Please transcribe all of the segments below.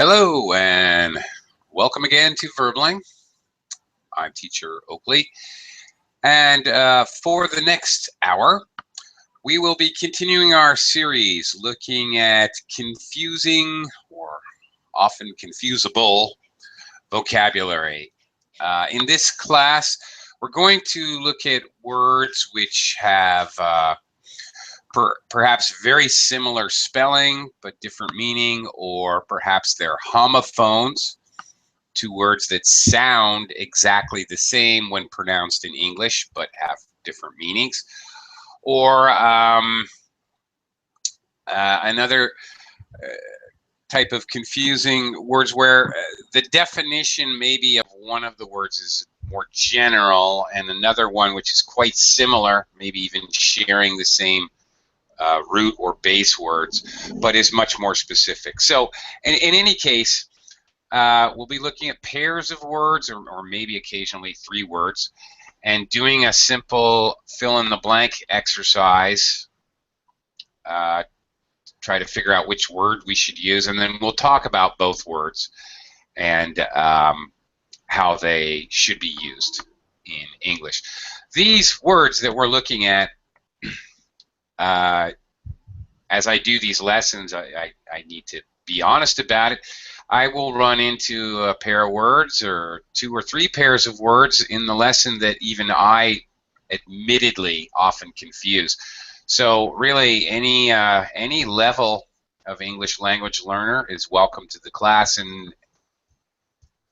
Hello and welcome again to Verbling. I'm teacher Oakley, and for the next hour we will be continuing our series looking at confusing or often confusable vocabulary. In this class we're going to look at words which have perhaps very similar spelling but different meaning, or perhaps they're homophones, two words that sound exactly the same when pronounced in English but have different meanings, or another type of confusing words where the definition maybe of one of the words is more general and another one which is quite similar, maybe even sharing the same root or base words, but is much more specific. So in any case, we'll be looking at pairs of words, or maybe occasionally three words, and doing a simple fill-in-the-blank exercise. Try to figure out which word we should use, and then we'll talk about both words and how they should be used in English. These words that we're looking at, as I do these lessons, I need to be honest about it. I will run into a pair of words or two or three pairs of words in the lesson that even I admittedly often confuse. So really any level of English language learner is welcome to the class, and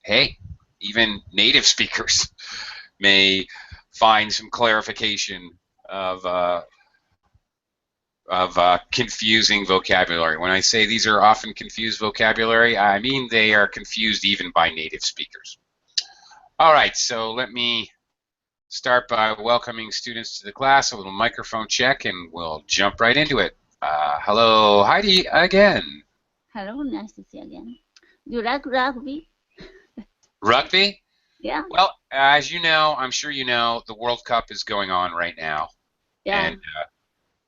hey, even native speakers may find some clarification of confusing vocabulary. When I say these are often confused vocabulary, I mean they are confused even by native speakers. All right, so let me start by welcoming students to the class, a little microphone check, and we'll jump right into it. Hello, Heidi again. Hello, nice to see you again. Do you like rugby? Rugby? Yeah. Well, as you know, I'm sure you know, the World Cup is going on right now. Yeah. And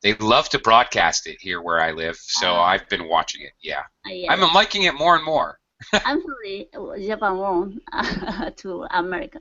they love to broadcast it here where I live, so I've been watching it. Yeah. Yeah. I'm liking it more and more. I'm sorry, Japan won to America.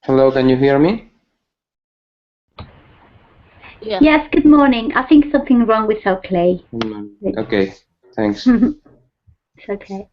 Hello, can you hear me? Yeah. Yes, good morning. I think something wrong with Oakley. Okay, thanks. It's okay.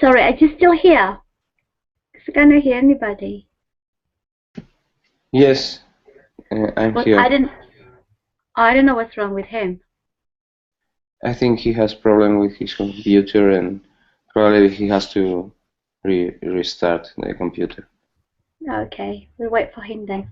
Sorry, are you still here? Because I cannot hear anybody. Yes, I'm But here. I don't know what's wrong with him. I think he has problem with his computer and probably he has to restart the computer. Okay, we'll wait for him then.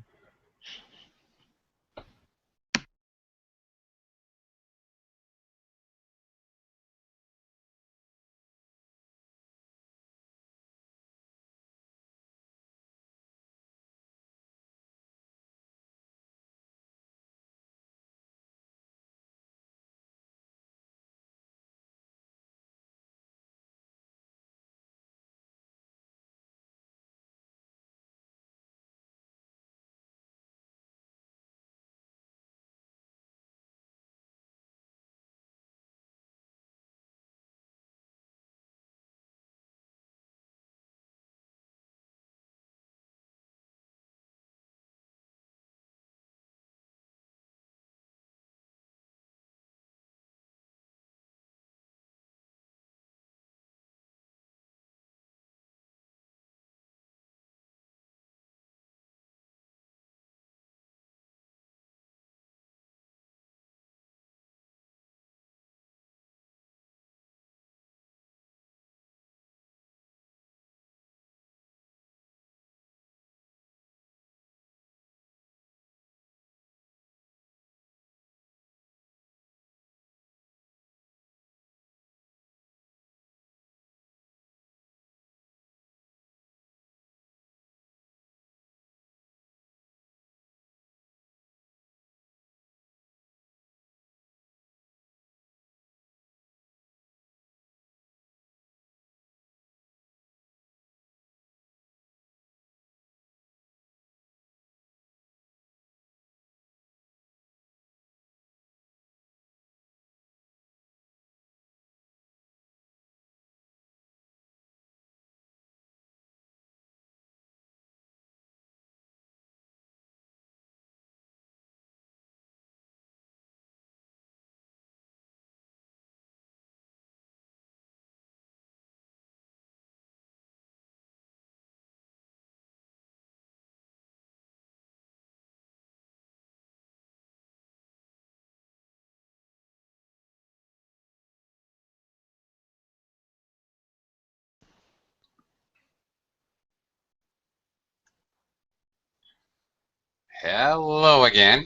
Hello again.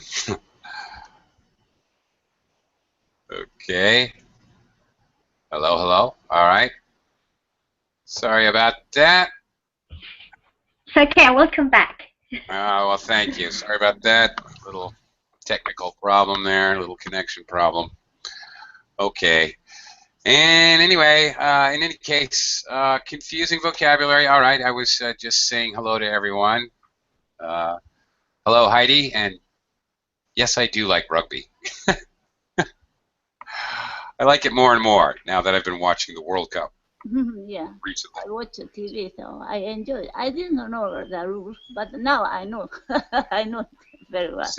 Okay. Hello, hello. All right. Sorry about that. It's okay, welcome back. Well, thank you. Sorry about that. Little technical problem there, little connection problem. Okay. And anyway, in any case, confusing vocabulary. All right, I was just saying hello to everyone. Hello, Heidi, and yes, I do like rugby. I like it more and more now that I've been watching the World Cup Yeah, recently. I watch TV, so I enjoy it. I didn't know the rules, but now I know. I know it very well.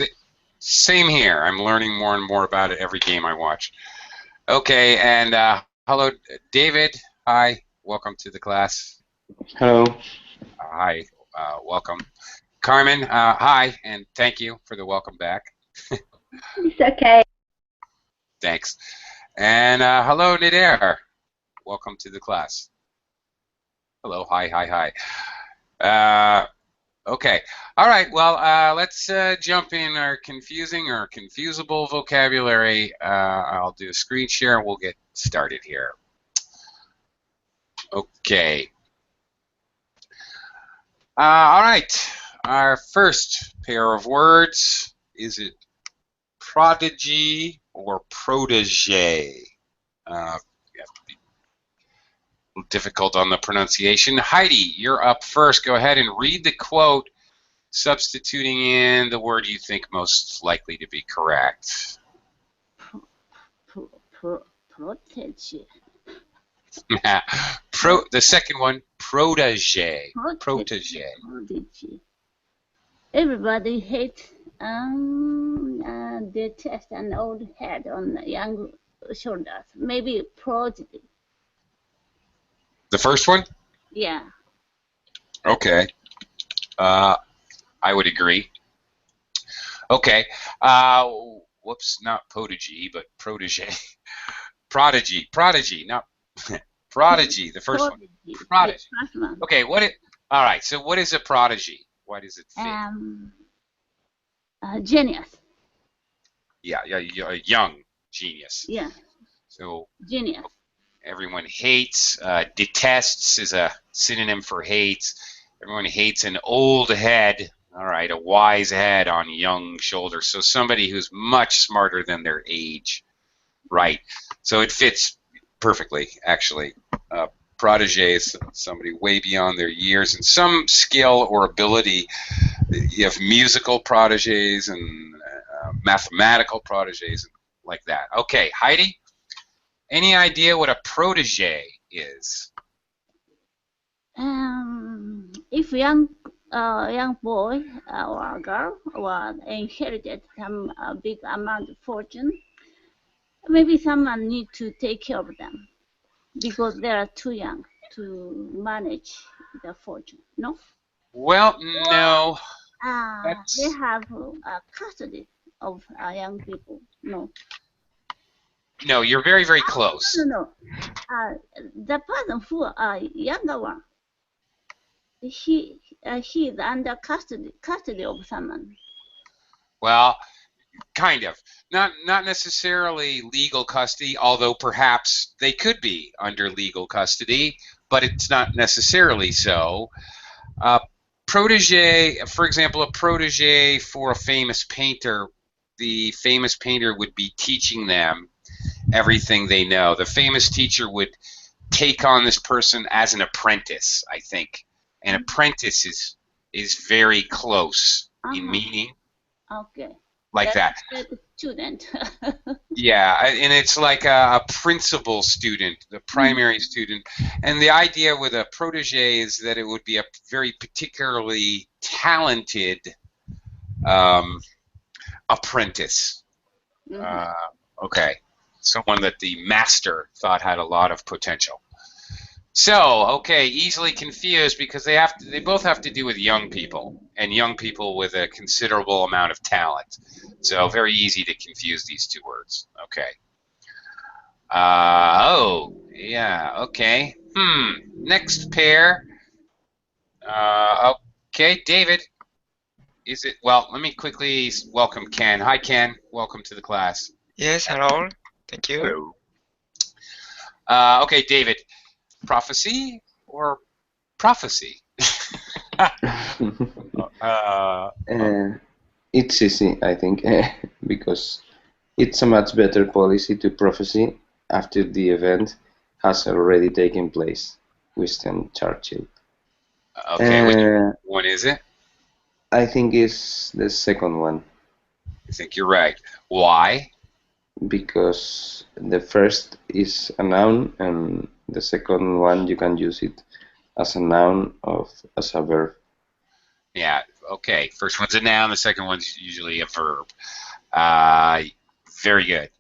Same here. I'm learning more and more about it every game I watch. Okay, and hello, David. Hi, welcome to the class. Hello. Hi, welcome. Carmen, hi, and thank you for the welcome back. It's okay. Thanks. And hello, Nader. Welcome to the class. Hello, hi, hi, hi. Okay, all right, well, let's jump in our confusing or confusable vocabulary. I'll do a screen share and we'll get started here. Okay. All right, our first pair of words, is it prodigy or protege? You have to be a little difficult on the pronunciation. Heidi, you're up first. Go ahead and read the quote, substituting in the word you think most likely to be correct. Protege. The second one, protege. Protege. Protege. Everybody hates their chest and old head on young shoulders. Maybe prodigy. The first one? Yeah. Okay. I would agree. Okay. Whoops, not prodigy, but protege. Prodigy, not prodigy. The first one. The Prodigy. first one. Okay. All right. So what is a prodigy? Why does it fit? Genius. Yeah, a young genius. Yeah. So Genius. everyone hates, detests is a synonym for hates. Everyone hates an old head. All right, a wise head on young shoulders. So somebody who's much smarter than their age. Right. So it fits perfectly, actually. Protege is somebody way beyond their years and some skill or ability. You have musical proteges and mathematical proteges like that. Okay, Heidi, any idea what a protege is? If young boy or girl inherited some big amount of fortune, maybe someone need to take care of them because they are too young to manage the fortune. No. Well, no. They have custody of young people. No. No, you're very, very close. No. The person who younger one, he is under custody of someone. Well, kind of. Not necessarily legal custody, although perhaps they could be under legal custody, but it's not necessarily so. Protege, for example, a protege for a famous painter, the famous painter would be teaching them everything they know. The famous teacher would take on this person as an apprentice, I think. An apprentice is very close in meaning. Okay. Like that. Student. Yeah, and it's like a principal student, the primary student. And the idea with a protege is that it would be a very particularly talented apprentice. Okay, someone that the master thought had a lot of potential. So, okay, easily confused because they both have to do with young people and young people with a considerable amount of talent. So very easy to confuse these two words. Okay. Oh, yeah, okay. Next pair. Okay, David. Is it, well, let me quickly welcome Ken. Hi, Ken. Welcome to the class. Yes, hello. Thank you. Hello. Okay, David. Prophecy or prophecy? It's easy, I think, because it's a much better policy to prophecy after the event has already taken place. Winston Churchill. Okay, which one is it? I think it's the second one. I think you're right. Why? Because the first is a noun and the second one you can use it as a noun or as a verb. Yeah, okay. First one's a noun, the second one's usually a verb. Very good.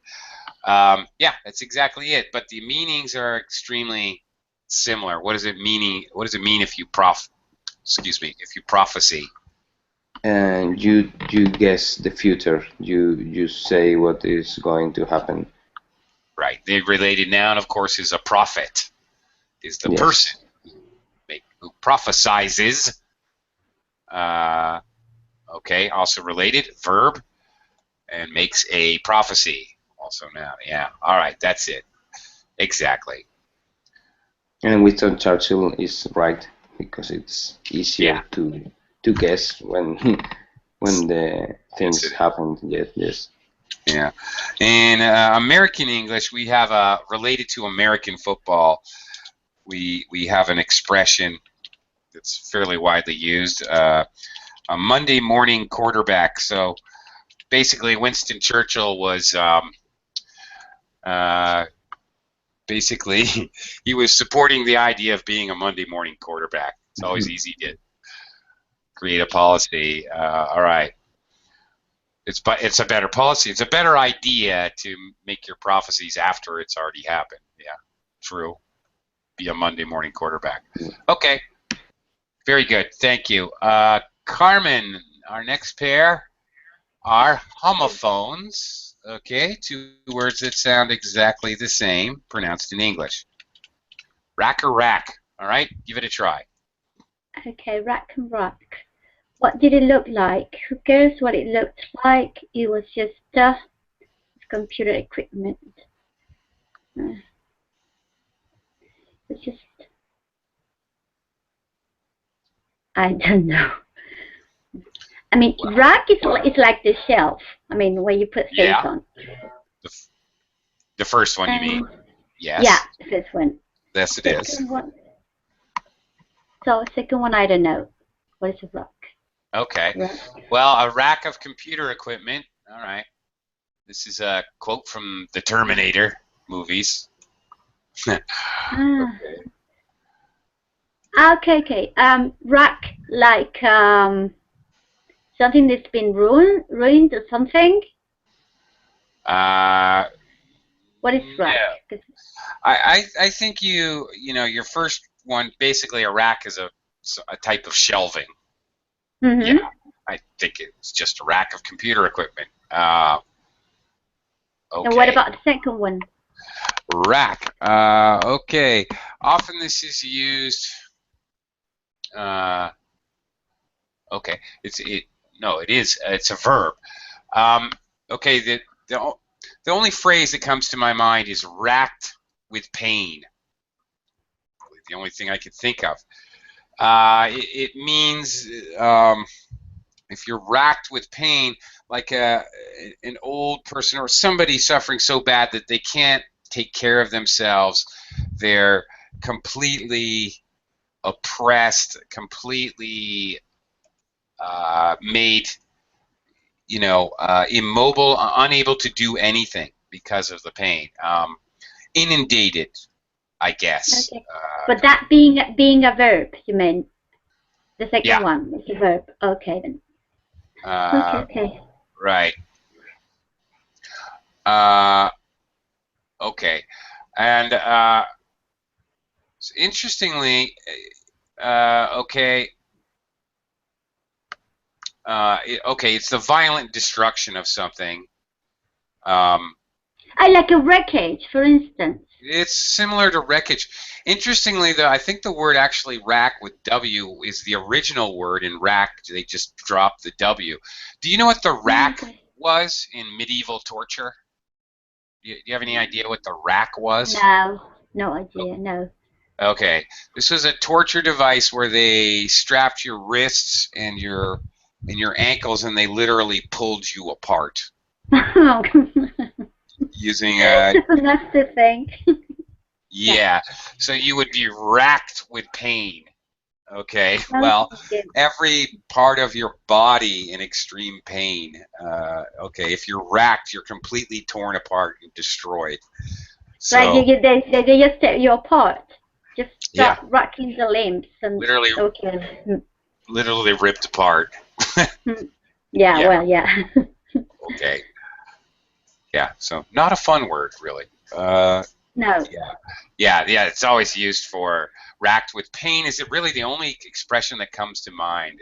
Yeah, that's exactly it. But the meanings are extremely similar. What does it mean? What does it mean if you if you prophecy? And you guess the future. You say what is going to happen. Right. The related noun, of course, is a prophet. Is the person who prophesizes. Okay. Also related, verb, and makes a prophecy. Also noun. Yeah. All right. That's it. Exactly. And Winston Churchill is right because it's easier to guess when the things happen. Yes. Yeah. In American English, we have related to American football. We have an expression that's fairly widely used. A Monday morning quarterback. So basically, Winston Churchill was basically he was supporting the idea of being a Monday morning quarterback. It's always easy to create a policy. All right. It's a better policy. It's a better idea to make your prophecies after it's already happened. Yeah, true. be a Monday morning quarterback. Okay. Very good. Thank you. Carmen, our next pair are homophones. Okay, two words that sound exactly the same, pronounced in English. Rack or rack. All right, give it a try. Okay, rack and rock. What did it look like? Who cares what it looked like? It was just computer equipment. It's just, I don't know. I mean, Well, rack is like the shelf. I mean, where you put things on. The first one, you mean? Yes. Yeah, the first one. Yes, it is. So, second one, I don't know. What is a rack? Okay. Rack. Well, a rack of computer equipment. All right. This is a quote from the Terminator movies. Okay. Rack, like something that's been ruined or something. What is rack? Yeah. I think you know your first one, basically a rack is a type of shelving. Mm-hmm. Yeah, I think it's just a rack of computer equipment. Okay. And what about the second one? Rack. Okay. Often this is used. Okay. It's a verb. Okay. The only phrase that comes to my mind is racked with pain. The only thing I could think of. It means if you're racked with pain, like an old person or somebody suffering so bad that they can't take care of themselves, they're completely oppressed, completely made, immobile, unable to do anything because of the pain. Inundated, I guess. Okay. But that being a verb, you mean? The second one is a verb. Okay then. Okay. Right. Okay. And interestingly, okay. It's the violent destruction of something. I like a wreckage, for instance. It's similar to wreckage. Interestingly, though, I think the word actually rack with W is the original word. In rack, they just dropped the W. Do you know what the rack was in medieval torture? Do you have any idea what the rack was? No idea, no. Okay. This was a torture device where they strapped your wrists and your ankles, and they literally pulled you apart. Using a... That's the thing. Yeah. So you would be racked with pain. Okay. Well, every part of your body in extreme pain. Okay. If you're racked, you're completely torn apart and destroyed. So, right. They just tear you apart. Just start racking the limbs and literally. Okay. Literally ripped apart. Yeah. Well, yeah. Okay. Yeah. So not a fun word, really. No. Yeah. It's always used for racked with pain. Is it really the only expression that comes to mind?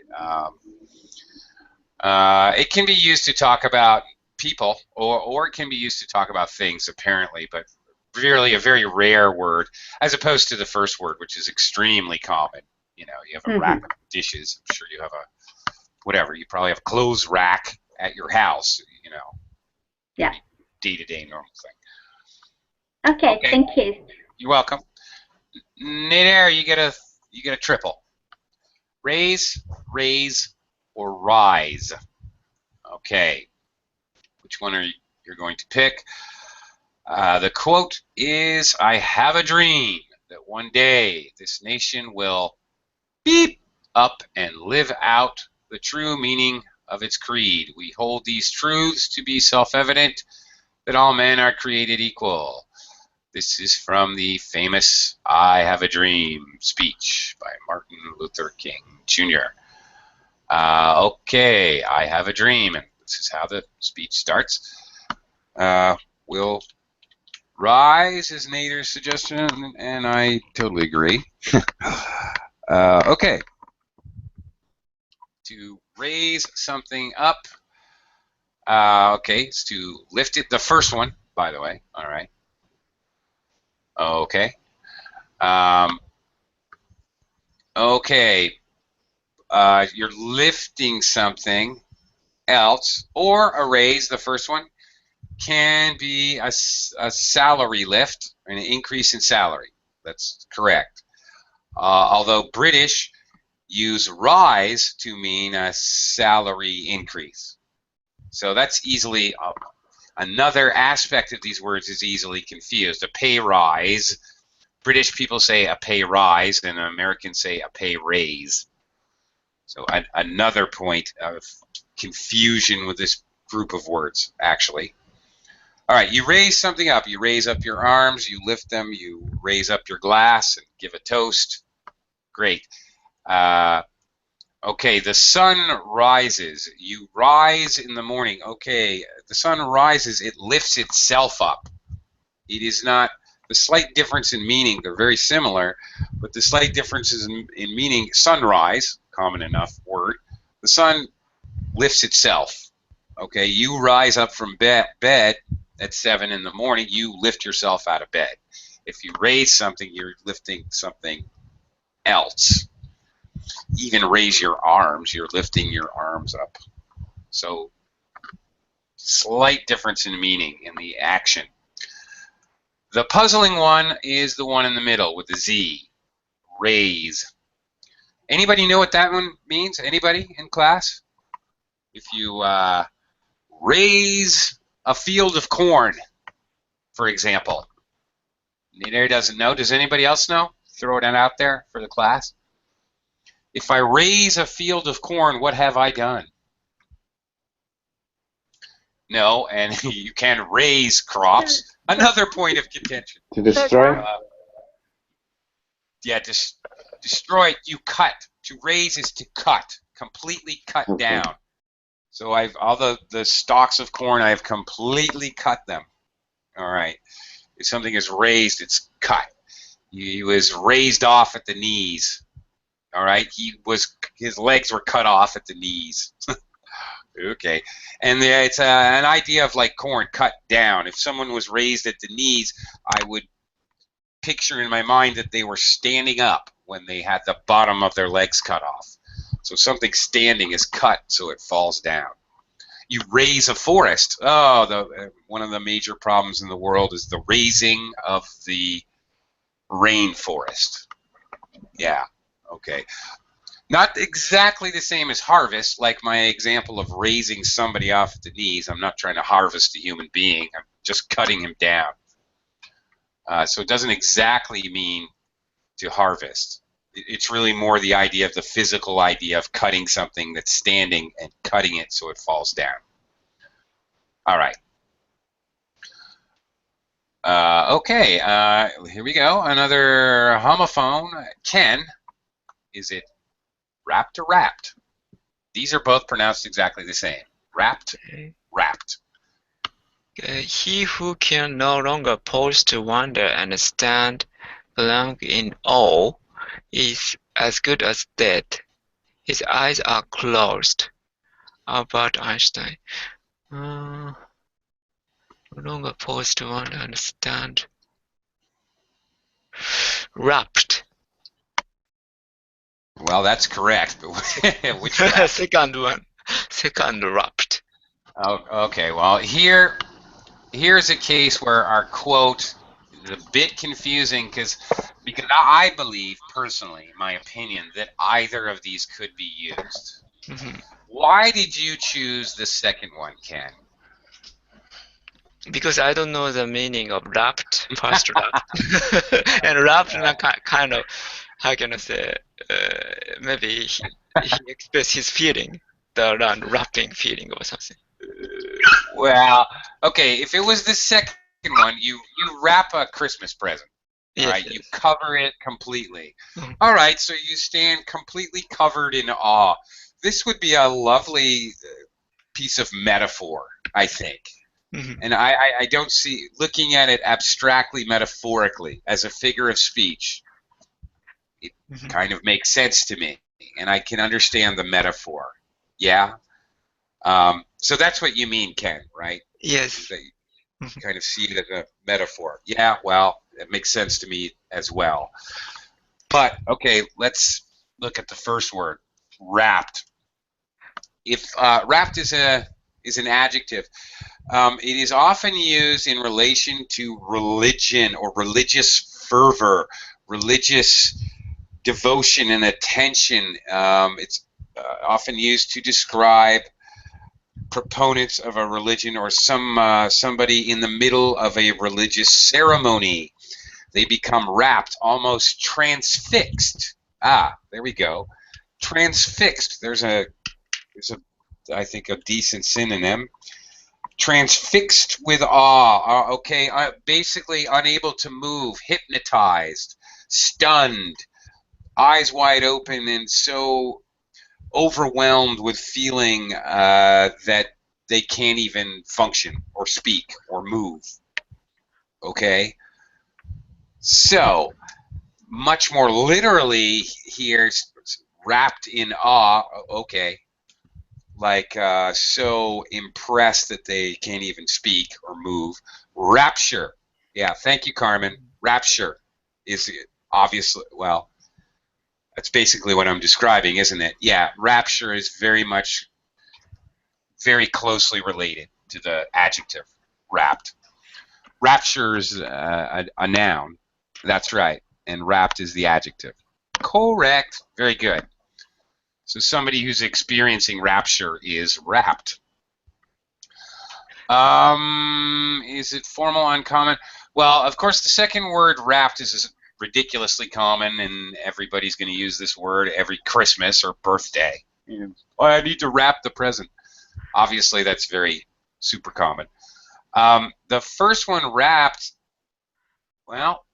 It can be used to talk about people, or it can be used to talk about things, apparently, but really a very rare word, as opposed to the first word, which is extremely common. You have a rack of dishes. I'm sure you have you probably have a clothes rack at your house. Yeah. Day-to-day normal thing. Okay, thank you. You're welcome. Nader, you get a triple. Raise, or rise. Okay. Which one are you going to pick? The quote is, "I have a dream that one day this nation will beep up and live out the true meaning of its creed. We hold these truths to be self-evident, that all men are created equal." This is from the famous "I Have a Dream" speech by Martin Luther King Jr. Okay, I have a dream, and this is how the speech starts. We'll Rise is Nader's suggestion, and I totally agree. Okay. To raise something up. Okay, it's to lift it. The first one, by the way. All right. Okay. Okay. You're lifting something else, or a raise, the first one, can be a salary lift, an increase in salary. That's correct. Although British use rise to mean a salary increase. So that's easily, another aspect of these words is easily confused. A pay rise, British people say a pay rise, and Americans say a pay raise. So another point of confusion with this group of words, actually. All right, you raise something up. You raise up your arms, you lift them, you raise up your glass and give a toast. Great. Okay, the sun rises. You rise in the morning. Okay, the sun rises, it lifts itself up. It is not, the slight difference in meaning, they're very similar, but the slight differences in meaning, sunrise, common enough word, the sun lifts itself. Okay, you rise up from bed at 7 in the morning, you lift yourself out of bed. If you raise something, you're lifting something else. Even raise your arms, you're lifting your arms up. So, slight difference in meaning in the action. The puzzling one is the one in the middle with the Z, raise. Anybody know what that one means? Anybody in class? If you raise a field of corn, for example. Anybody doesn't know? Does anybody else know? Throw it out there for the class. If I raise a field of corn, what have I done? No, and you can raise crops. Another point of contention. To destroy? Yeah, destroy it, you cut. To raise is to cut, completely cut down. So I've all the stalks of corn, I've completely cut them. All right. If something is raised, it's cut. He was raised off at the knees. All right. His legs were cut off at the knees. Okay. And it's an idea of like corn cut down. If someone was raised at the knees, I would picture in my mind that they were standing up when they had the bottom of their legs cut off. So something standing is cut so it falls down. You raise a forest. Oh, one of the major problems in the world is the raising of the rainforest. Yeah, okay. Not exactly the same as harvest, like my example of raising somebody off the knees. I'm not trying to harvest a human being. I'm just cutting him down. So it doesn't exactly mean to harvest. It's really more the idea of the physical idea of cutting something that's standing and cutting it so it falls down. All right. Okay, here we go. Another homophone. Ken, is it wrapped or wrapped? These are both pronounced exactly the same. Wrapped, wrapped. He who can no longer pause to wonder and stand blank in awe is as good as dead. His eyes are closed. Albert Einstein. No longer pause to wonder and stand. Wrapped. Well, that's correct, but which wrapped? Second one. Second wrapped. Oh, okay, well, here's a case where our quote is a bit confusing because I believe, personally, in my opinion, that either of these could be used. Mm-hmm. Why did you choose the second one, Ken? Because I don't know the meaning of wrapped, first wrapped. And wrapped, kind of, how can I say, maybe he expressed his feeling, the wrapping feeling or something. Well, okay, if it was the second one, you wrap a Christmas present. Yes, right? yes. You cover it completely. Mhm. All right, so you stand completely covered in awe. This would be a lovely piece of metaphor, I think. And I don't see, looking at it abstractly, metaphorically, as a figure of speech, it kind of makes sense to me, and I can understand the metaphor. Yeah? So that's what you mean, Ken, right? Yes. That you kind of see it as a metaphor. Yeah, well, it makes sense to me as well. But, okay, let's look at the first word, wrapped. If wrapped is an adjective, it is often used in relation to religion or religious fervor, religious devotion and attention. It's often used to describe proponents of a religion or somebody in the middle of a religious ceremony. They become wrapped, almost transfixed. Ah, there we go. Transfixed. There's a I think a decent synonym. Transfixed with awe. Okay, basically unable to move, hypnotized, stunned, eyes wide open, and so overwhelmed with feeling that they can't even function or speak or move. Okay? So, much more literally here, wrapped in awe. Okay. Like so impressed that they can't even speak or move. Rapture. Yeah, thank you, Carmen. Rapture is obviously, well, that's basically what I'm describing, isn't it? Yeah, rapture is very closely related to the adjective wrapped. Rapture is a noun. That's right. And wrapped is the adjective. Correct. Very good. So somebody who's experiencing rapture is wrapped. Is it formal, uncommon? Well, of course, the second word, wrapped, is ridiculously common, and everybody's going to use this word every Christmas or birthday. Oh, I need to wrap the present. Obviously, that's very super common. The first one, wrapped, well,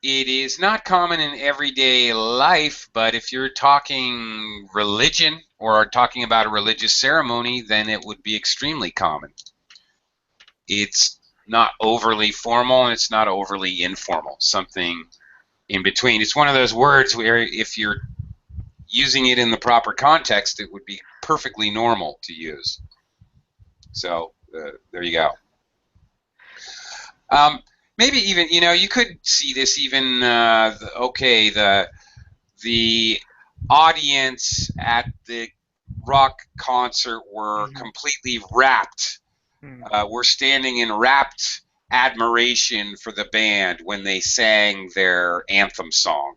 it is not common in everyday life, but if you're talking religion or talking about a religious ceremony, then it would be extremely common. It's not overly formal and it's not overly informal, something in between. It's one of those words where if you're using it in the proper context, it would be perfectly normal to use. So there you go. Maybe even, you could see this even, the audience at the rock concert were completely rapt. We're standing in rapt admiration for the band when they sang their anthem song.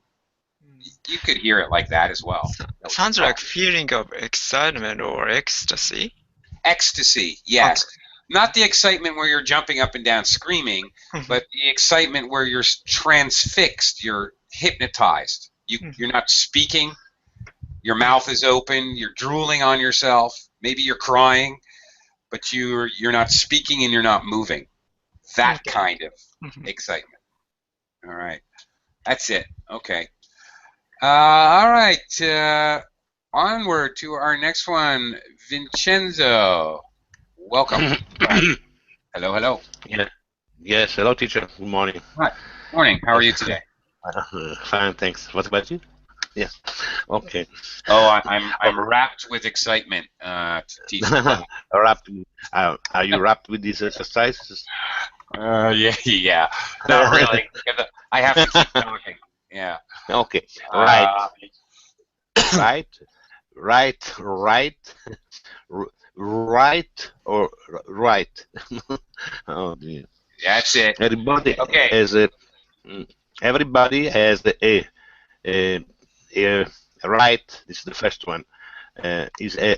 You could hear it like that as well. Sounds like feeling of excitement or ecstasy. Ecstasy, yes. Not the excitement where you're jumping up and down screaming, but the excitement where you're transfixed, you're hypnotized. You're not speaking, your mouth is open, you're drooling on yourself, maybe you're crying, but you're not speaking and you're not moving. That kind of excitement. All right. That's it. Okay. All right. Onward to our next one, Vincenzo. Welcome. Hello, hello. Yeah. Yes. Hello, teacher. Good morning. Hi. Morning. How are you today? Fine, thanks. What about you? Yeah. Okay. Oh, I'm wrapped with excitement, teacher. Wrapped. Are you wrapped with these exercises? Yeah. Not really. I have to keep talking. Yeah. Okay. Right. Right. Right or right? Oh dear. That's it. Everybody Okay. Everybody has a right. This is the first one. Is a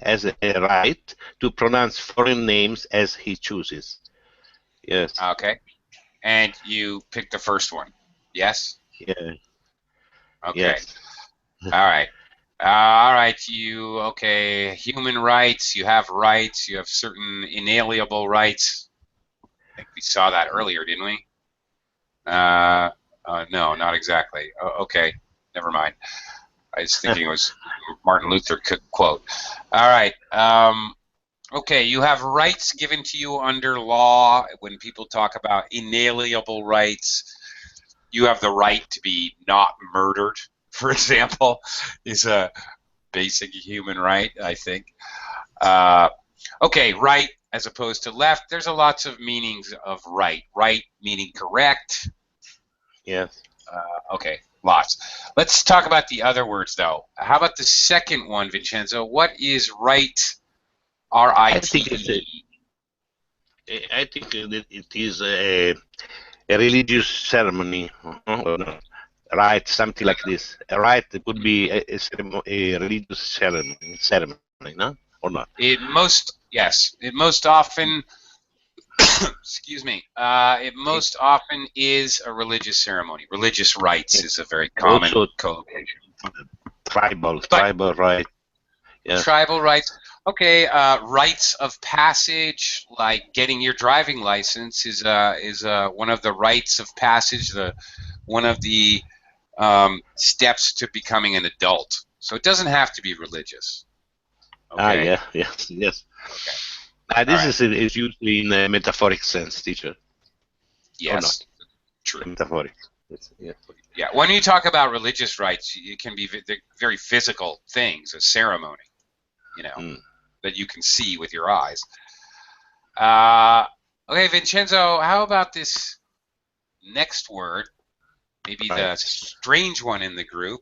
has a right to pronounce foreign names as he chooses. Yes. Okay. And you pick the first one. Yes? Yeah. Okay. Yes. All right. All right. Human rights. You have rights. You have certain inalienable rights. I think we saw that earlier, didn't we? No, not exactly. Okay. never mind. I was thinking it was Martin Luther quote. All right. Okay, you have rights given to you under law. When people talk about inalienable rights, you have the right to be not murdered, for example, is a basic human right, I think. Okay, right as opposed to left. There's a lots of meanings of right. Right meaning correct. Yes. Okay, lots. Let's talk about the other words, though. How about the second one, Vincenzo? What is right? R-I-T-E. I think that it is a religious ceremony, or no? Right, something like this. A rite could be a religious ceremony, no? Or not? It most often, excuse me, it most often is a religious ceremony. Religious rites is a very common Also, collocation. Tribal right. Yes. Tribal rights. Okay, rites of passage, like getting your driving license, is one of the rites of passage. One of the steps to becoming an adult. So it doesn't have to be religious. Okay? Yeah, yes. Okay. This is usually in a metaphoric sense, teacher. Yes. Or not? True. Metaphoric. Yeah. Yeah. When you talk about religious rites, it can be very physical things, a ceremony, that you can see with your eyes. Okay, Vincenzo, how about this next word? Maybe the strange one in the group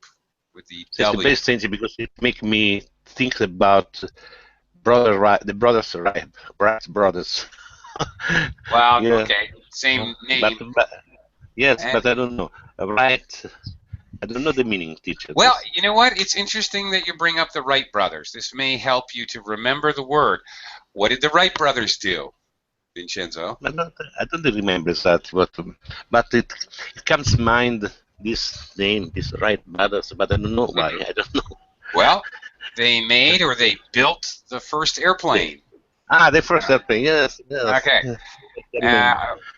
with the It's W. the best thing because it makes me think about the brothers Wright brothers. Well, Yeah. okay, same name. Yes, but I don't know. Right. I don't know the meaning, teacher. Well, you know what? It's interesting that you bring up the Wright brothers. This may help you to remember the word. What did the Wright brothers do, Vincenzo? I don't remember that, but it comes to mind this name, this Wright brothers, but I don't know why. I don't know. Well, they made or they built the first airplane. The first airplane, yes. Okay.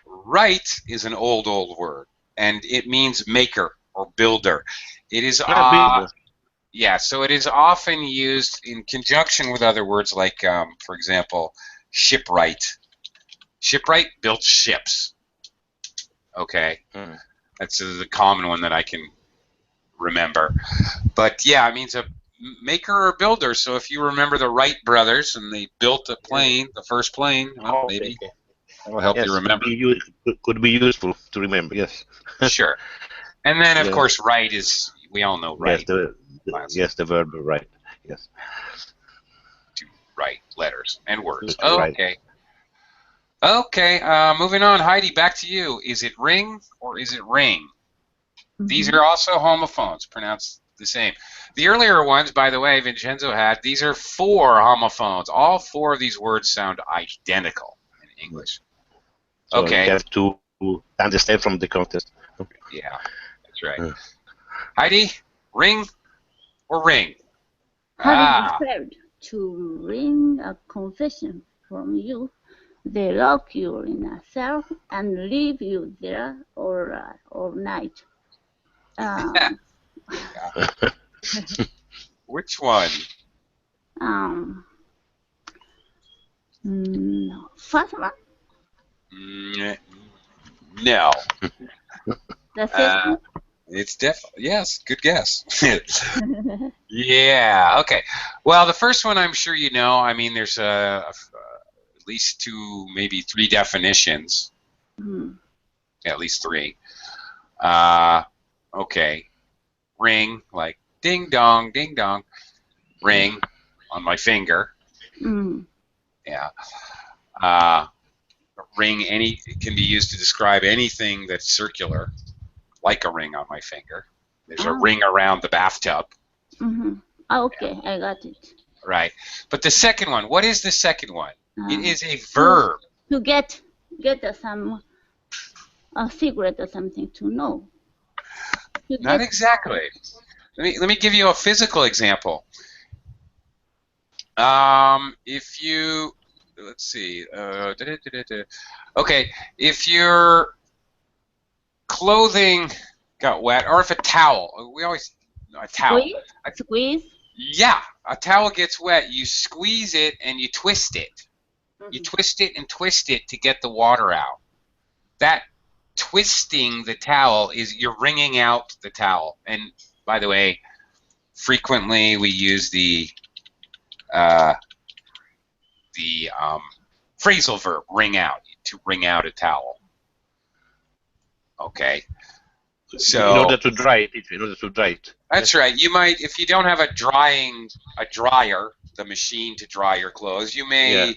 Wright is an old word, and it means maker or builder. It is so it is often used in conjunction with other words like, for example, shipwright. Shipwright built ships. Okay, that's the common one that I can remember. But yeah, it means a maker or builder. So if you remember the Wright brothers and they built a plane, the first plane, well, maybe that will help you remember. Could be useful to remember. Yes. Sure. And then of course, right is, we all know right. Yes, the verb right. Yes. To write letters and words. Right. Okay. Okay. Moving on, Heidi. Back to you. Is it ring or is it ring? Mm-hmm. These are also homophones, pronounced the same. The earlier ones, by the way, Vincenzo had. These are 4 homophones. All 4 of these words sound identical in English. So okay. You have to understand from the context. Okay. Yeah, that's right. Heidi, ring or ring? Having prepared to wring a confession from you, they lock you in a cell and leave you there all night. Which one? First one? No. The second? It's definitely, yes, good guess. Yeah, okay. Well, the first one I'm sure you know. I mean, there's at least 2, maybe 3 definitions. At least 3. Okay. Ring, like ding dong, ring on my finger. Yeah. Ring, it can be used to describe anything that's circular, like a ring on my finger. There's a ring around the bathtub. Okay, I got it. Right. But the second one, what is the second one? It is a verb. To get some secret or something to know. Not exactly. Let me give you a physical example. If you, let's see. Okay, if your clothing got wet, or if a towel, we always A towel. Squeeze? Yeah, a towel gets wet. You squeeze it and you twist it. You twist it and twist it to get the water out. That twisting the towel is you're wringing out the towel. And by the way, frequently we use the phrasal verb wring out, to wring out a towel. Okay. So in order to dry it, in order to dry it. That's right. You might, if you don't have a dryer, the machine to dry your clothes, you may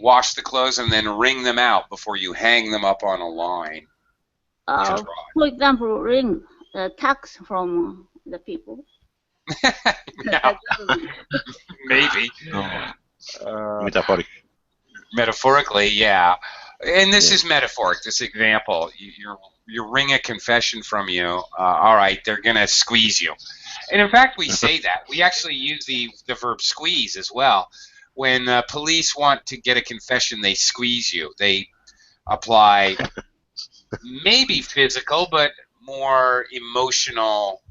wash the clothes and then wring them out before you hang them up on a line. For example, wring the tax from the people. Yeah. Maybe. Metaphoric. Metaphorically, yeah. And this is metaphoric, this example. You wring a confession from you, all right, they're going to squeeze you. And in fact, we say that. We actually use the verb squeeze as well. When police want to get a confession, they squeeze you. They apply maybe physical, but more emotional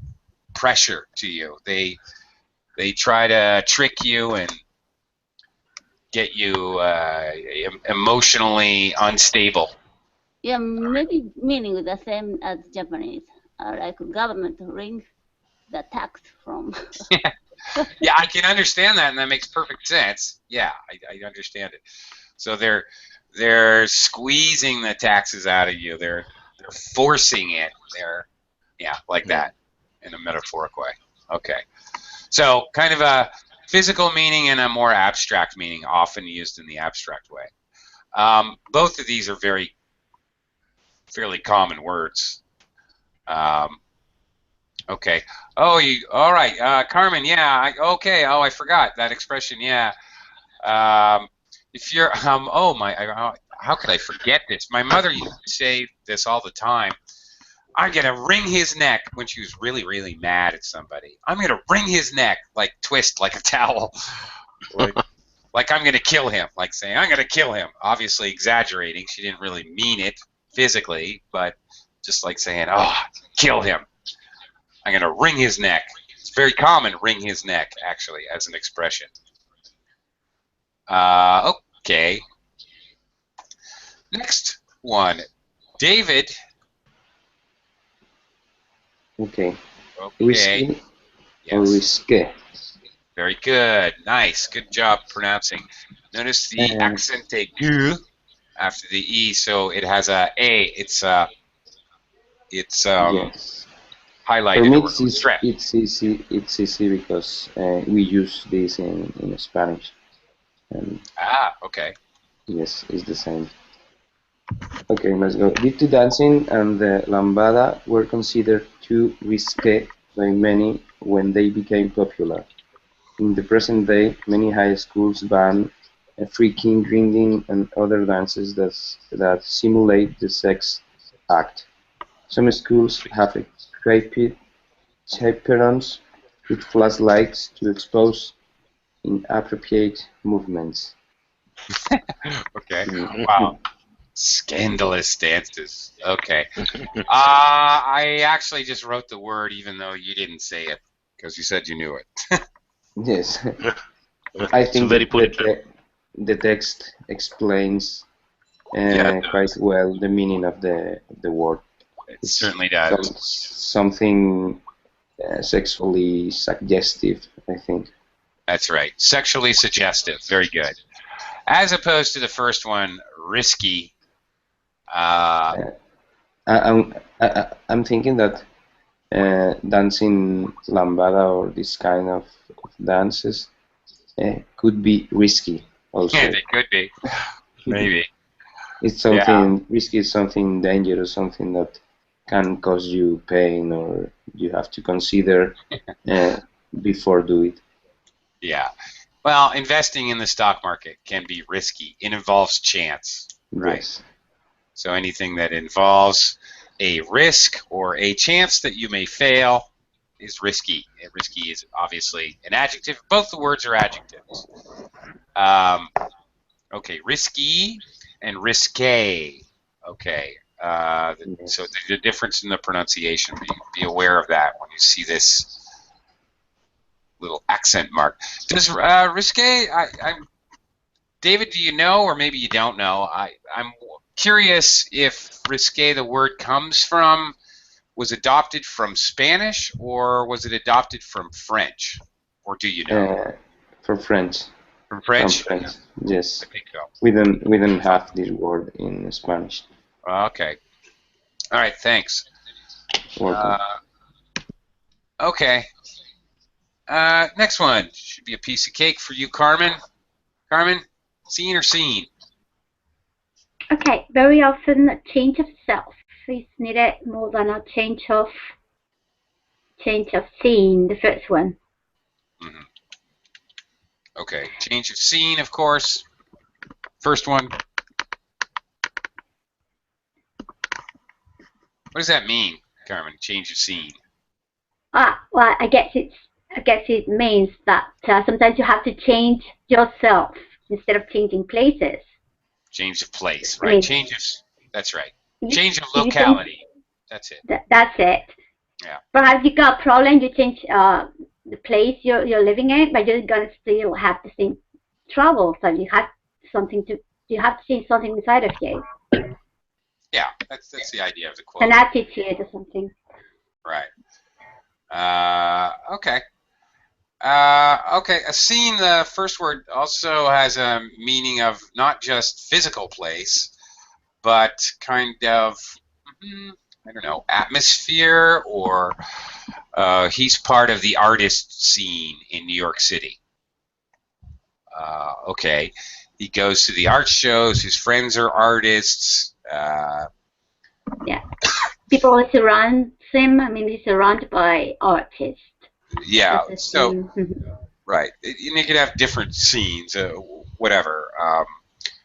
pressure to you. They try to trick you and get you emotionally unstable. Yeah, maybe meaning the same as Japanese, like government wring the tax from. Yeah, I can understand that, and that makes perfect sense. Yeah, I understand it. So they're squeezing the taxes out of you. They're forcing it. Like that, in a metaphoric way. Okay. So kind of a physical meaning and a more abstract meaning, often used in the abstract way. Both of these are fairly common words. Okay. Oh, all right, Carmen. Yeah. Okay. Oh, I forgot that expression. Yeah. If you're how could I forget this? My mother used to say this all the time. I'm gonna wring his neck when she was really, really mad at somebody. I'm gonna wring his neck, like twist like a towel, like I'm gonna kill him, like saying I'm gonna kill him. Obviously exaggerating. She didn't really mean it physically, but just like saying, oh, kill him. I'm gonna wring his neck. It's very common, wring his neck, actually, as an expression. Okay. Next one, David. Okay. Okay. Risky or Yes. risque? Very good. Nice. Good job pronouncing. Notice the accent aigu after the E, so it has a A. It's Yes. highlighted. For me, or stressed. it's easy because we use this in Spanish. Okay. Yes, it's the same. Okay, let's go. Dirty Dancing and the Lambada were considered too risque by many when they became popular. In the present day, many high schools ban freaking, drinking, and other dances that simulate the sex act. Some schools have equipped chaperones with flashlights to expose inappropriate movements. Okay. Wow. Scandalous dances. Okay. I actually just wrote the word even though you didn't say it because you said you knew it. Yes. I think the text explains quite well the meaning of the word. It certainly does. Something sexually suggestive, I think. That's right. Sexually suggestive. Very good. As opposed to the first one, risky. I'm thinking that dancing lambada or this kind of dances could be risky also. Yeah, they could be. Maybe. It's something risky, is something dangerous, something that can cause you pain or you have to consider before do it. Yeah. Well, investing in the stock market can be risky. It involves chance, right? Yes. So anything that involves a risk or a chance that you may fail is risky. And risky is obviously an adjective. Both the words are adjectives. Okay, risky and risque. Okay. So the difference in the pronunciation, be aware of that when you see this little accent mark. Does risque? David, do you know, or maybe you don't know? I'm curious if risque, the word, was adopted from Spanish, or was it adopted from French, or do you know? For French. From French? From French, yes. I think so. We don't have this word in Spanish. Okay. All right. Thanks. Welcome. Okay. Next one should be a piece of cake for you, Carmen. Carmen, scene or scene? Okay, very often a change of self is needed more than a change of scene, the first one. Mm-hmm. Okay, change of scene, of course. First one. What does that mean, Carmen? Change of scene. Well, I guess it means that sometimes you have to change yourself instead of changing places. Change of place, right? That's right. Change of locality. That's it. That's it. Yeah. Perhaps you got a problem, you change the place you're living in, but you're gonna still have the same trouble. So you have to change something inside of you. Yeah, that's the idea of the quote. An attitude or something. Right. Okay. Okay, a scene, the first word, also has a meaning of not just physical place, but kind of, I don't know, atmosphere, or he's part of the artist scene in New York City. Okay, he goes to the art shows, his friends are artists. Yeah, people surround him. I mean, he's surrounded by artists. Yeah, so, right, and you could have different scenes, whatever.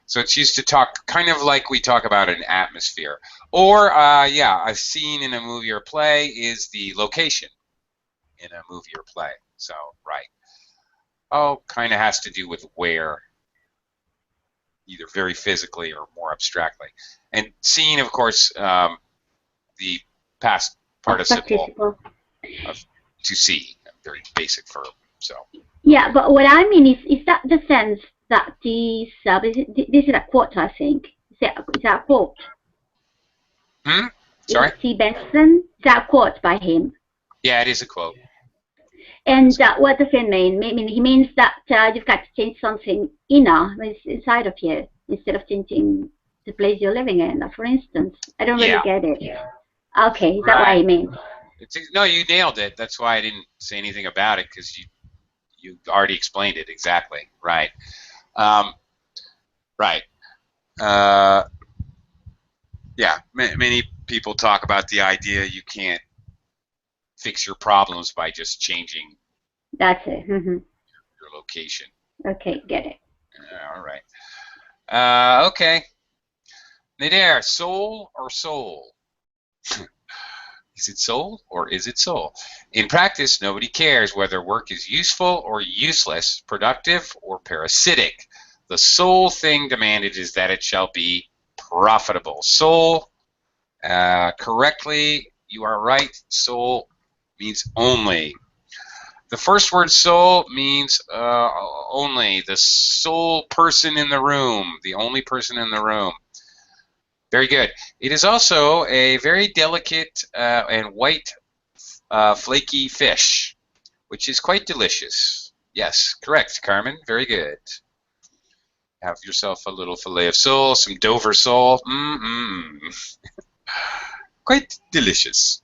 So it's used to talk, kind of like we talk about an atmosphere. Or, yeah, a scene in a movie or play is the location in a movie or play. So, right. Oh, kind of has to do with where, either very physically or more abstractly. And scene, of course, the past participle of to see, a very basic verb. So. Yeah, but what I mean is that the sense that this is a quote, I think. Is that a quote? Sorry? T. Benson. Is that a quote by him? Yeah, it is a quote. And what does it mean? He means that you've got to change something inner, inside of you, instead of changing the place you're living in. For instance, I don't really get it. Yeah. Okay, is that what he means? No, you nailed it. That's why I didn't say anything about it, because you already explained it exactly. Right. Right. Yeah, many people talk about the idea you can't fix your problems by just changing. That's it. Your location. Okay, get it. All right. Okay. Nader, soul or soul? Is it soul or is it soul? In practice, nobody cares whether work is useful or useless, productive or parasitic. The sole thing demanded is that it shall be profitable. Soul, correctly, you are right. Soul means only. The first word soul means only, the sole person in the room, the only person in the room. Very good. It is also a very delicate and white flaky fish, which is quite delicious. Yes, correct, Carmen. Very good. Have yourself a little fillet of sole, some Dover sole. Quite delicious.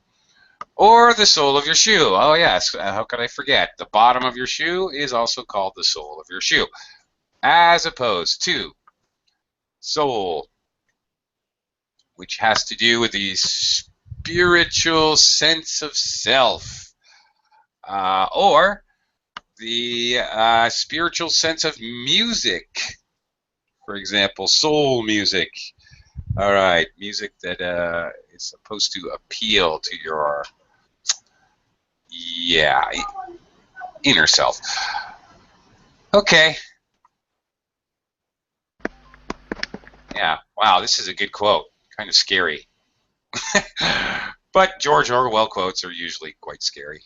Or the sole of your shoe. Oh, yes. How could I forget? The bottom of your shoe is also called the sole of your shoe, as opposed to soul, which has to do with the spiritual sense of self, or the spiritual sense of music. For example, soul music. All right, music that is supposed to appeal to your, inner self. Okay. Yeah, wow, this is a good quote. Kind of scary. But George Orwell quotes are usually quite scary.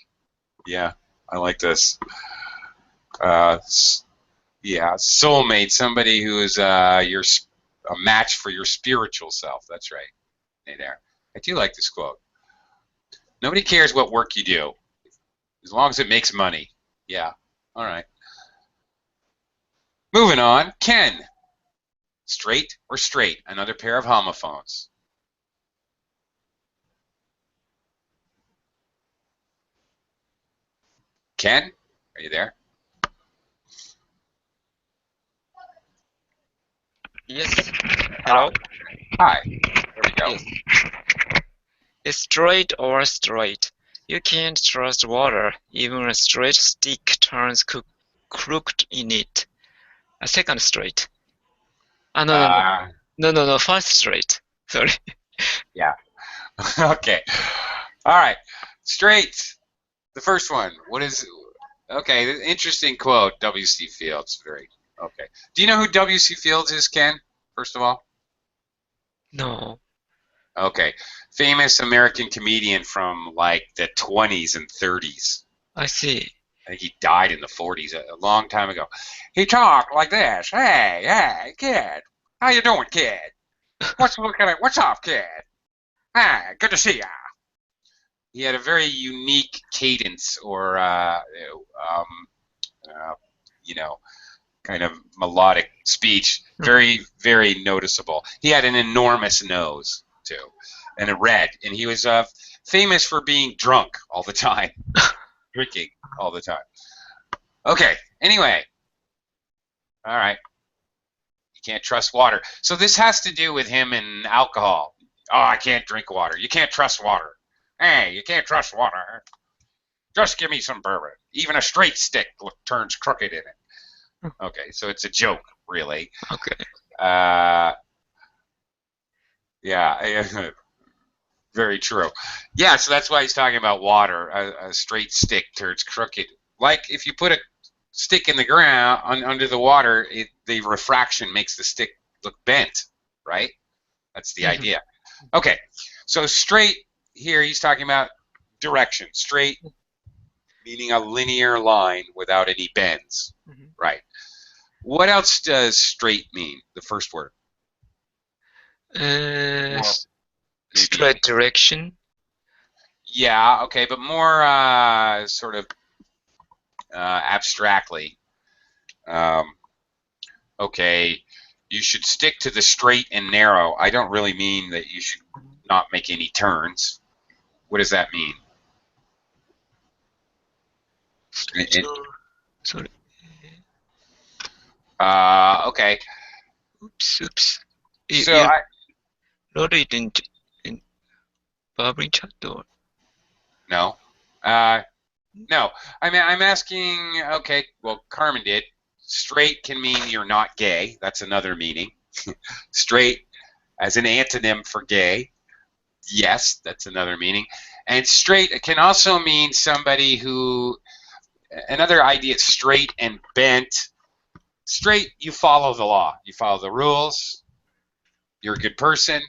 Yeah, I like this. Yeah, soulmate, somebody who is a match for your spiritual self. That's right. Hey there. I do like this quote. Nobody cares what work you do, as long as it makes money. Yeah. All right. Moving on. Ken. Straight or straight? Another pair of homophones. Ken, are you there? Yes. Hello? Hi. There we go. Yes. It's straight or straight. You can't trust water. Even a straight stick turns crooked in it. A second straight. No. First straight. Sorry. Yeah. Okay. All right. Straight. The first one. What is... Okay, interesting quote, W.C. Fields. Very... Okay. Do you know who W.C. Fields is, Ken, first of all? No. Okay. Famous American comedian from, like, the 20s and 30s. I see. I think he died in the 40s, a long time ago. He talked like this. Hey, kid. How you doing, kid? What's up, kid? Hey, good to see ya. He had a very unique cadence or, you know, kind of melodic speech. Very, very noticeable. He had an enormous nose, too, and a red. And he was famous for being drunk all the time, drinking all the time. Okay, anyway. All right. You can't trust water. So this has to do with him and alcohol. Oh, I can't drink water. You can't trust water. Hey, you can't trust water. Just give me some bourbon. Even a straight stick turns crooked in it. Okay, so it's a joke, really. Okay. Yeah, very true. Yeah, so that's why he's talking about water. A straight stick turns crooked. Like if you put a stick in the ground under the water, the refraction makes the stick look bent, right? That's the idea. Okay, so straight here he's talking about direction. Straight meaning a linear line without any bends, right? What else does straight mean, the first word? Straight direction. Yeah, okay, but more sort of abstractly. Okay, you should stick to the straight and narrow. I don't really mean that you should not make any turns. What does that mean? Sorry. Okay. Oops. So you I wrote it in bubbling chat or? no. No. I'm asking. Okay. Well, Carmen did. Straight can mean you're not gay. That's another meaning. Straight as an antonym for gay. Yes, that's another meaning. And straight can also mean somebody who. Another idea. Straight and bent. Straight, you follow the law. You follow the rules. You're a good person.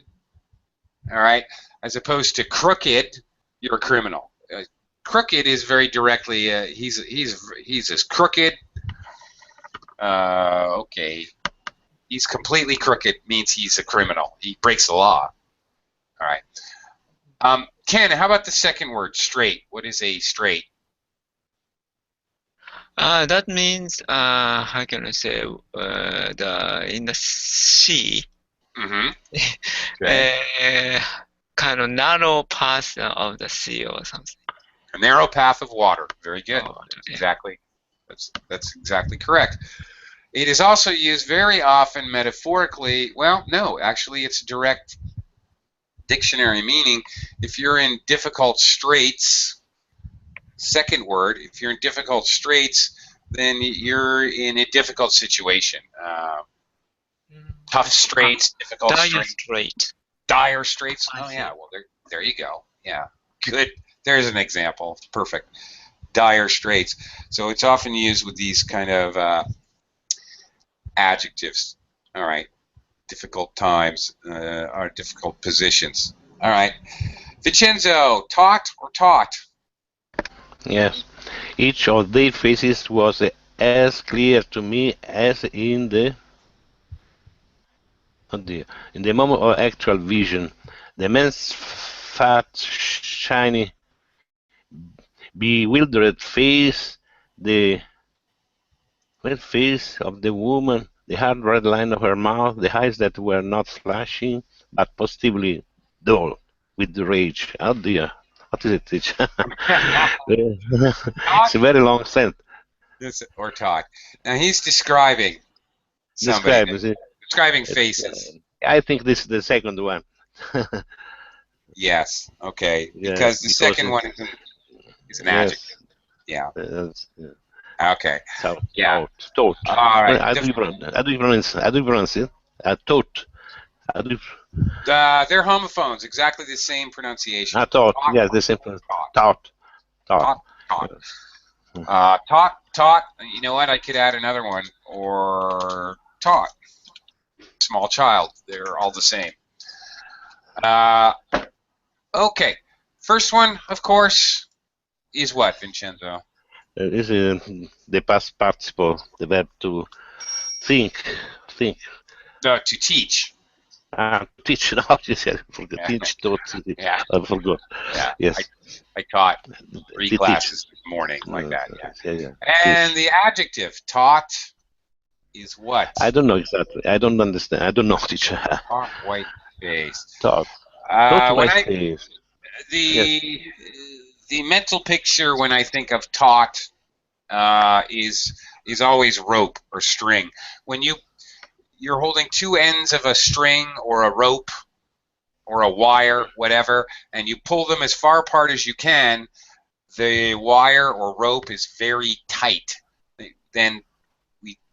All right. As opposed to crooked, you're a criminal. Crooked is very directly. He's as crooked. Okay. He's completely crooked means he's a criminal. He breaks the law. All right. Ken, how about the second word, straight? What is a straight? That means how can I say in the sea. Okay. Kind of narrow path of the sea or something. A narrow path of water. Very good. Oh, yeah. Exactly. That's exactly correct. It is also used very often metaphorically. Well, no, actually, it's direct dictionary meaning. If you're in difficult straits, second word, if you're in difficult straits, then you're in a difficult situation. Tough straits, difficult straits. Dire straits. Oh, yeah. Well, there you go. Yeah. Good. There's an example. Perfect. Dire straits. So it's often used with these kind of adjectives. All right. Difficult times or difficult positions. All right. Vincenzo, taught or taught? Yes. Each of their faces was as clear to me as in the in the moment of actual vision. The man's fat, shiny, bewildered face, the red face of the woman, the hard red line of her mouth, the eyes that were not flashing, but positively dull with rage. Oh dear. What is it, teacher? It's a very long sentence. Or talk. Now he's describing somebody. Describing faces. I think this is the second one. Yes. Okay. Yeah, because the second one is an adjective. Yeah. Okay. Yeah. Thought. All right. How do you pronounce it? Thought. They're homophones. Exactly the same pronunciation. Thought. Yes, the same. Thought. Taught. You know what? I could add another one. Or taught. Small child. They're all the same. Okay. First one, of course, is what, Vincenzo? Is the past participle, the verb to think. No, to teach. Teach. No, you said teach. Taught. Yeah. I forgot. Yeah. Yes. I taught 3 classes this morning, like that. Yeah. And the adjective taught is what? I don't know exactly. I don't understand. I don't know, teacher. Taught white face. Taught. White face. The mental picture when I think of taut is always rope or string. When you're holding two ends of a string or a rope or a wire, whatever, and you pull them as far apart as you can, the wire or rope is very tight. Then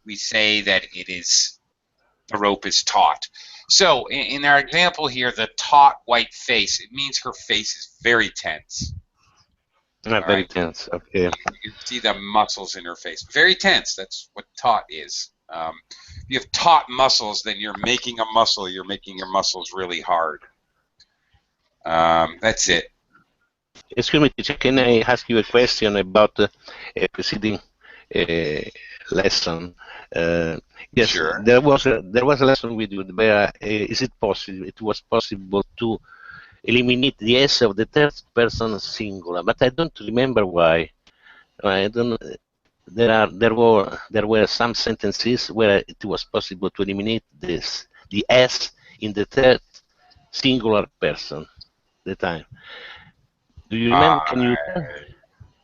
we say that the rope is taut. So in our example here, the taut white face, it means her face is very tense. Very tense. Okay. You can see the muscles in her face. Very tense. That's what taut is. If you have taut muscles, then you're making a muscle. You're making your muscles really hard. That's it. Excuse me, teacher. Can I ask you a question about a preceding lesson? Yes. Sure. There was a lesson with you where is it possible? It was possible to eliminate the S of the third person singular, but I don't remember why. I don't. There were some sentences where it was possible to eliminate the S in the third singular person. The time. Do you remember? Can you?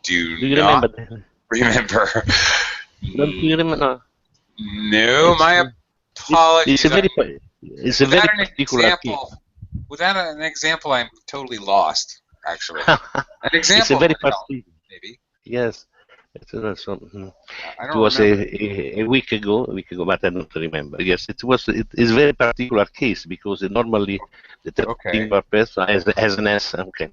Do you not remember? Remember? Don't you remember? No, my apologies. It's a very particular example. Without an example, I'm totally lost. Actually, an example. It's a very particular. Maybe. Yes. It was a week ago, but I don't remember. Yes, it is a very particular case because normally the singular person has an S. Okay,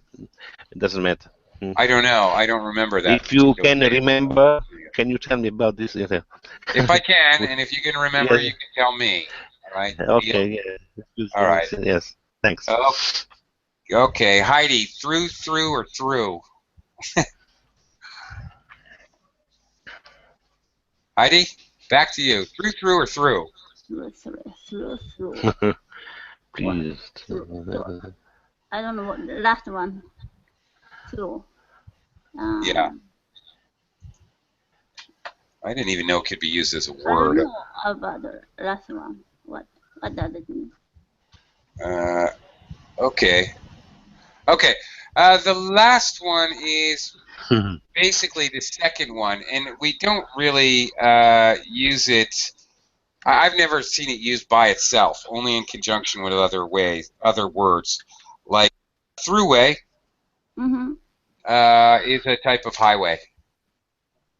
it doesn't matter. I don't know. I don't remember that. If you can remember, can you tell me about this? If I can, and if you can remember, you can tell me. All right. Okay. Yeah. All right. Yes. Thanks. Okay, Heidi, through, or through? Heidi, back to you. Through, or through? Through. Please. I don't know what the last one. Through. Yeah. I didn't even know it could be used as a I word. don't know about the last one. What does it mean? Okay. The last one is basically the second one, and we don't really use it. I've never seen it used by itself, only in conjunction with other words, like throughway is a type of highway.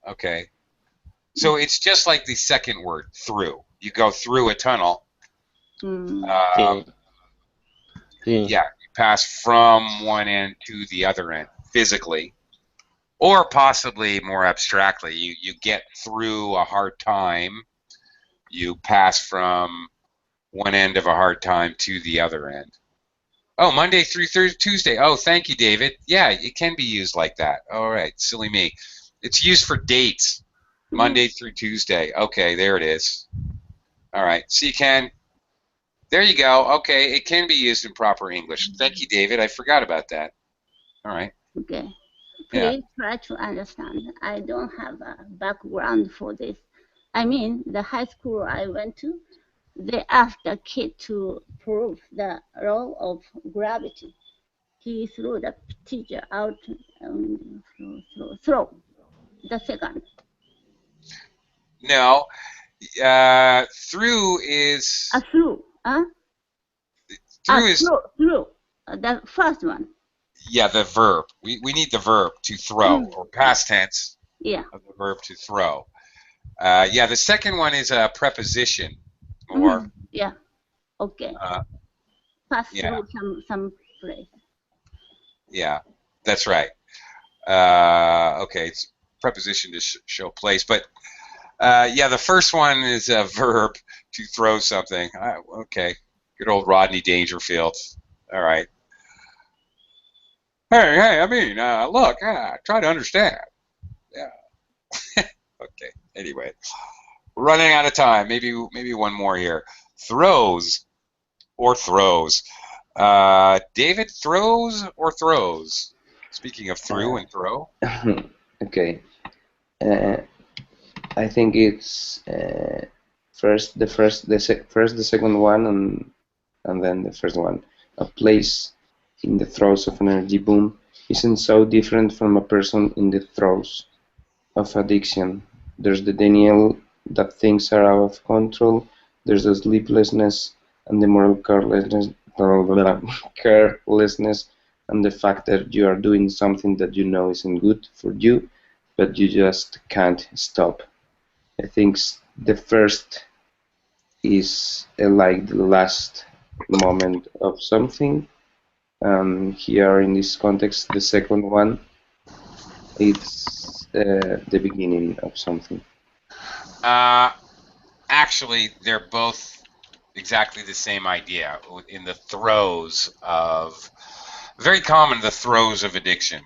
Okay, so it's just like the second word, through. You go through a tunnel. Yeah, you pass from one end to the other end physically, or possibly more abstractly, you get through a hard time. You pass from one end of a hard time to the other end. Oh, Monday through Tuesday. Oh, thank you, David. Yeah, it can be used like that. All right, silly me. It's used for dates, Monday through Tuesday. Okay, there it is. All right. See, Ken. There you go. Okay, it can be used in proper English. Thank you, David. I forgot about that. All right. Okay. Yeah. Please try to understand. I don't have a background for this. I mean, the high school I went to, they asked the kid to prove the law of gravity. He threw the teacher out, throw the second. No. Through is Through, huh? through is Through. The first one. yeah, the verb. We need the verb to throw, or past tense Yeah. of the verb to throw. Yeah, the second one is a preposition, or yeah. Okay. Pass yeah. through some place. Yeah, that's right. Okay, it's preposition to show place, but yeah, the first one is a verb to throw something. Okay, good old Rodney Dangerfield. All right. Hey, I mean, look, try to understand. Yeah. Okay. Anyway, running out of time. Maybe one more here. Throws or throws. David, throws or throws? Speaking of through and throw. Okay. I think it's first the second one, and then the first one. A place in the throes of an energy boom isn't so different from a person in the throes of addiction. There's the denial that things are out of control. There's the sleeplessness and the moral carelessness, and the fact that you are doing something that you know isn't good for you, but you just can't stop. I think the first is like the last moment of something. Here in this context, the second one, it's the beginning of something. Actually, they're both exactly the same idea. In the throes of, very common, the throes of addiction.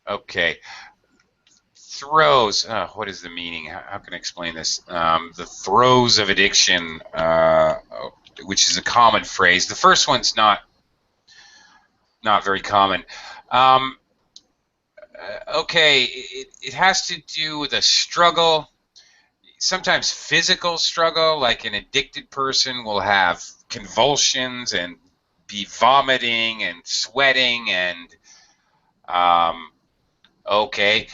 Okay. Throes. What is the meaning? How can I explain this? The throes of addiction, which is a common phrase. The first one's not very common. Okay, it has to do with a struggle, sometimes physical struggle, like an addicted person will have convulsions and be vomiting and sweating and okay,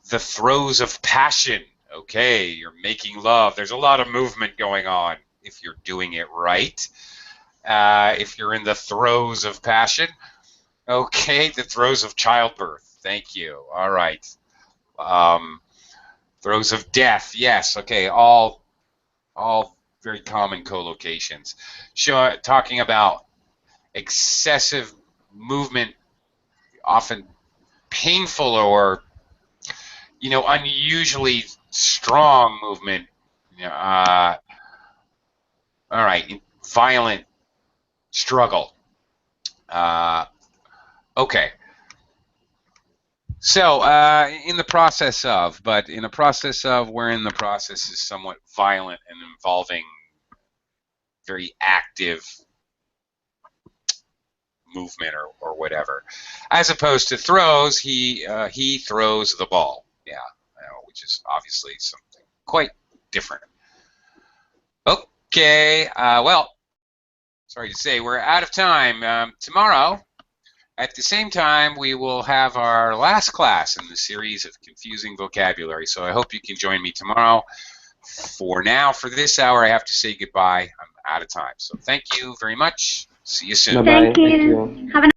the throes of passion. Okay, you're making love. There's a lot of movement going on if you're doing it right. If you're in the throes of passion, okay, the throes of childbirth. Thank you. All right. Throes of death. Yes. Okay. All very common collocations. Talking about excessive movement, often painful or unusually strong movement. All right. Violent struggle. Okay. So, in a process of wherein the process is somewhat violent and involving very active movement or whatever, as opposed to throws, he throws the ball. Yeah, which is obviously something quite different. Okay, well, sorry to say we're out of time. Tomorrow, at the same time, we will have our last class in the series of confusing vocabulary. So I hope you can join me tomorrow. For now, for this hour, I have to say goodbye. I'm out of time. So thank you very much. See you soon. Bye-bye. Thank you. Have a